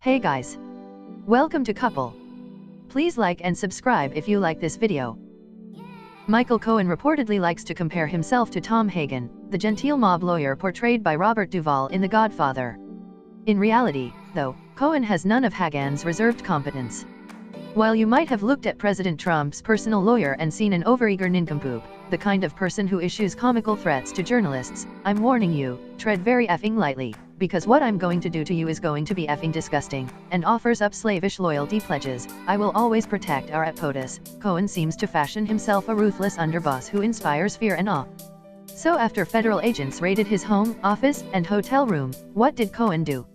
Hey guys! Welcome to Couple. Please like and subscribe if you like this video. Michael Cohen reportedly likes to compare himself to Tom Hagen, the genteel mob lawyer portrayed by Robert Duvall in The Godfather. In reality, though, Cohen has none of Hagen's reserved competence. While you might have looked at President Trump's personal lawyer and seen an overeager nincompoop, the kind of person who issues comical threats to journalists, I'm warning you, tread very effing lightly, because what I'm going to do to you is going to be effing disgusting, and offers up slavish loyalty pledges. I will always protect our POTUS. Cohen seems to fashion himself a ruthless underboss who inspires fear and awe. So after federal agents raided his home, office, and hotel room, what did Cohen do?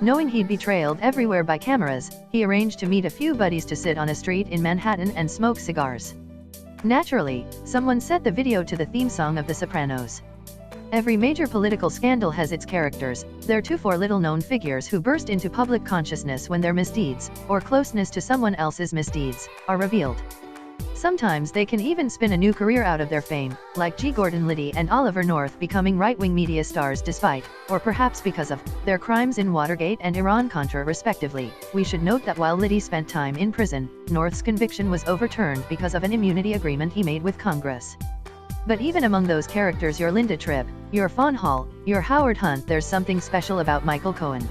Knowing he'd be trailed everywhere by cameras, he arranged to meet a few buddies to sit on a street in Manhattan and smoke cigars. Naturally, someone set the video to the theme song of The Sopranos. Every major political scandal has its characters. They're two little-known figures who burst into public consciousness when their misdeeds, or closeness to someone else's misdeeds, are revealed. Sometimes they can even spin a new career out of their fame, like G. Gordon Liddy and Oliver North becoming right-wing media stars despite, or perhaps because of, their crimes in Watergate and Iran-Contra respectively. We should note that while Liddy spent time in prison, North's conviction was overturned because of an immunity agreement he made with Congress. But even among those characters, your Linda Tripp, your Fawn Hall, your Howard Hunt, there's something special about Michael Cohen.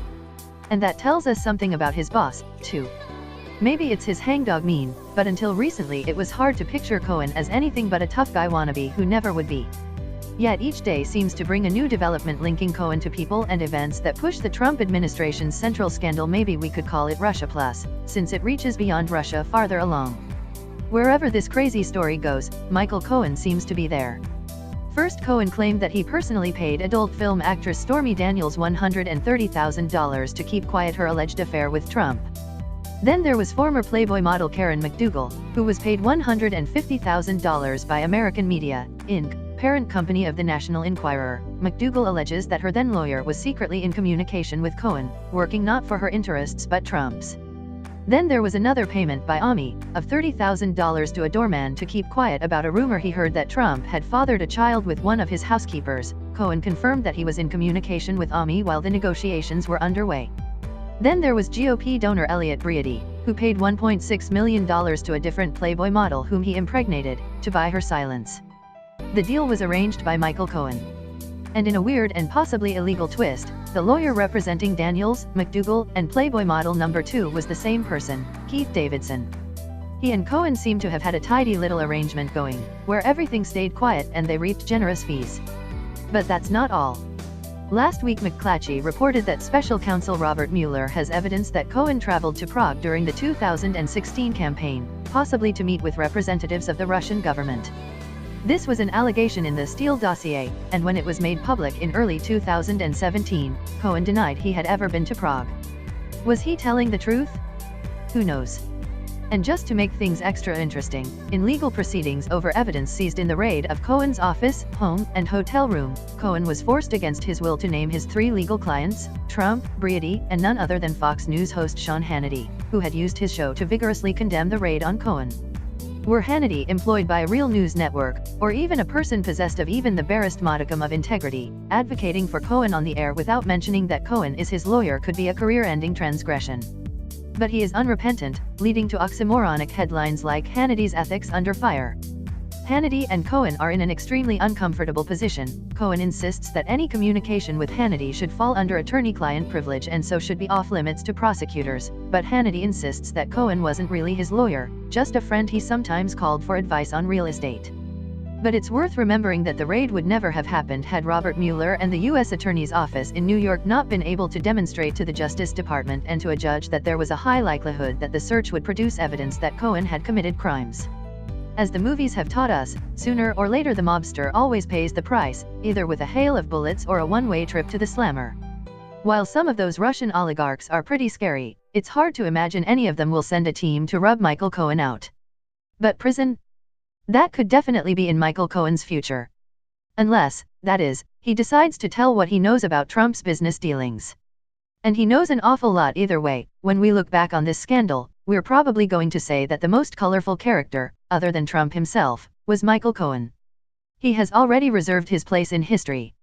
And that tells us something about his boss, too. Maybe it's his hangdog meme, but until recently it was hard to picture Cohen as anything but a tough guy wannabe who never would be. Yet each day seems to bring a new development linking Cohen to people and events that push the Trump administration's central scandal. Maybe we could call it Russia Plus, since it reaches beyond Russia farther along. Wherever this crazy story goes, Michael Cohen seems to be there. First, Cohen claimed that he personally paid adult film actress Stormy Daniels $130,000 to keep quiet her alleged affair with Trump. Then there was former Playboy model Karen McDougal, who was paid $150,000 by American Media, Inc., parent company of the National Enquirer. McDougal alleges that her then lawyer was secretly in communication with Cohen, working not for her interests but Trump's. Then there was another payment by Ami, of $30,000 to a doorman to keep quiet about a rumor he heard that Trump had fathered a child with one of his housekeepers. Cohen confirmed that he was in communication with Ami while the negotiations were underway. Then there was GOP donor Elliot Briady, who paid $1.6 million to a different Playboy model whom he impregnated, to buy her silence. The deal was arranged by Michael Cohen. And in a weird and possibly illegal twist, the lawyer representing Daniels, McDougal, and Playboy model number 2 was the same person, Keith Davidson. He and Cohen seemed to have had a tidy little arrangement going, where everything stayed quiet and they reaped generous fees. But that's not all. Last week McClatchy reported that special counsel Robert Mueller has evidence that Cohen traveled to Prague during the 2016 campaign, possibly to meet with representatives of the Russian government. This was an allegation in the Steele dossier, and when it was made public in early 2017, Cohen denied he had ever been to Prague. Was he telling the truth? Who knows? And just to make things extra interesting, in legal proceedings over evidence seized in the raid of Cohen's office, home, and hotel room, Cohen was forced against his will to name his 3 legal clients, Trump, Briady, and none other than Fox News host Sean Hannity, who had used his show to vigorously condemn the raid on Cohen. Were Hannity employed by a real news network, or even a person possessed of even the barest modicum of integrity, advocating for Cohen on the air without mentioning that Cohen is his lawyer could be a career-ending transgression. But he is unrepentant, leading to oxymoronic headlines like Hannity's ethics under fire. Hannity and Cohen are in an extremely uncomfortable position. Cohen insists that any communication with Hannity should fall under attorney-client privilege and so should be off-limits to prosecutors, but Hannity insists that Cohen wasn't really his lawyer, just a friend he sometimes called for advice on real estate. But it's worth remembering that the raid would never have happened had Robert Mueller and the U.S. Attorney's Office in New York not been able to demonstrate to the Justice Department and to a judge that there was a high likelihood that the search would produce evidence that Cohen had committed crimes. As the movies have taught us, sooner or later the mobster always pays the price, either with a hail of bullets or a one-way trip to the slammer. While some of those Russian oligarchs are pretty scary, it's hard to imagine any of them will send a team to rub Michael Cohen out. But prison? That could definitely be in Michael Cohen's future. Unless, that is, he decides to tell what he knows about Trump's business dealings. And he knows an awful lot either way. When we look back on this scandal, we're probably going to say that the most colorful character, other than Trump himself, was Michael Cohen. He has already reserved his place in history.